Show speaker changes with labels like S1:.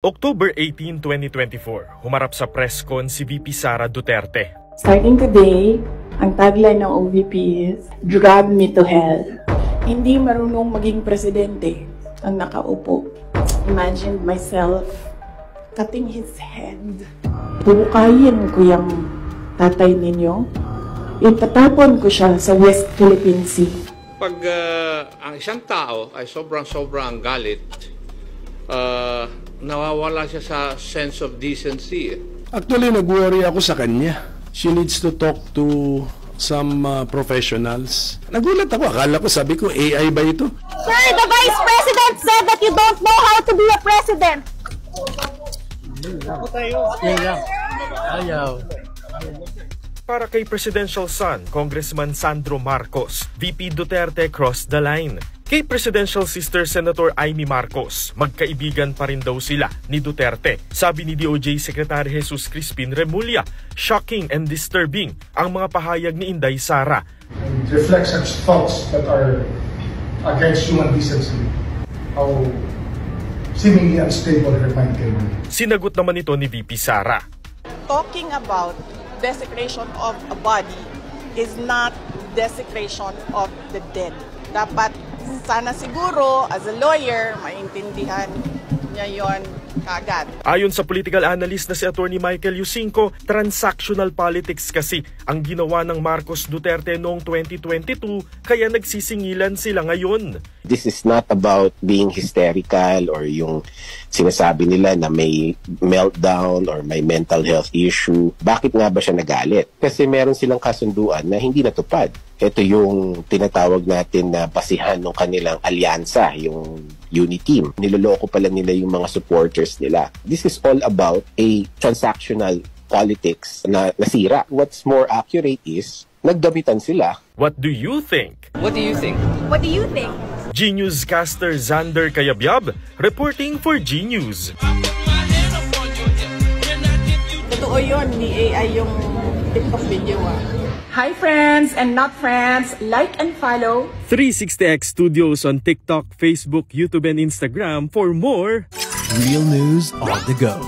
S1: October 18, 2024, humarap sa press con si VP Sara Duterte.
S2: Starting today, ang tagline ng OVP is, "Drag me to hell." Hindi marunong maging presidente ang nakaupo. Imagine myself cutting his head. Bubukayin ko yung tatay ninyo. Itatapon ko siya sa West Philippine Sea.
S3: Pag ang isang tao ay sobrang galit, nawawala siya sa sense of decency.
S4: Actually, nag-worry ako sa kanya. She needs to talk to some professionals. Nagulat ako. Akala ko, sabi ko, AI ba ito?
S5: Sir, the Vice President said that you don't know how to be a president.
S1: Para kay Presidential son, Congressman Sandro Marcos, VP Duterte crossed the line. Kay Presidential sister Senator Amy Marcos, magkaibigan pa rin daw sila ni Duterte. Sabi ni DOJ Secretary Jesus Crispin Remulla, shocking and disturbing ang mga pahayag ni Inday Sara.
S6: It reflects such thoughts that are against human decency. How seemingly unstable her mind can be.
S1: Sinagot naman ito ni VP Sara.
S7: Talking about desecration of a body is not desecration of the dead. Dapat sana siguro, as a lawyer, maintindihan niya yon kaagad.
S1: Ayon sa political analyst na si Attorney Michael Yusinko, transactional politics kasi ang ginawa ng Marcos Duterte noong 2022, kaya nagsisingilan sila ngayon.
S8: This is not about being hysterical or yung sinasabi nila na may meltdown or may mental health issue. Bakit nga ba siya nagalit? Kasi meron silang kasunduan na hindi natupad. Ito yung tinatawag natin na basihan ng kanilang alyansa, yung Uniteam. Niloloko pala nila yung mga supporters nila. This is all about a transactional politics na nasira. What's more accurate is, nagdabitan sila.
S1: What do you think?
S9: What do you think?
S5: What do you think?
S1: G-Newscaster Xander Cayabyab, reporting for G-News.
S7: Totoo yun, ni AI yung TikTok video
S2: Hi friends and not friends, like and follow
S1: 360X Studios on TikTok, Facebook, YouTube, and Instagram for more
S10: real news on the go.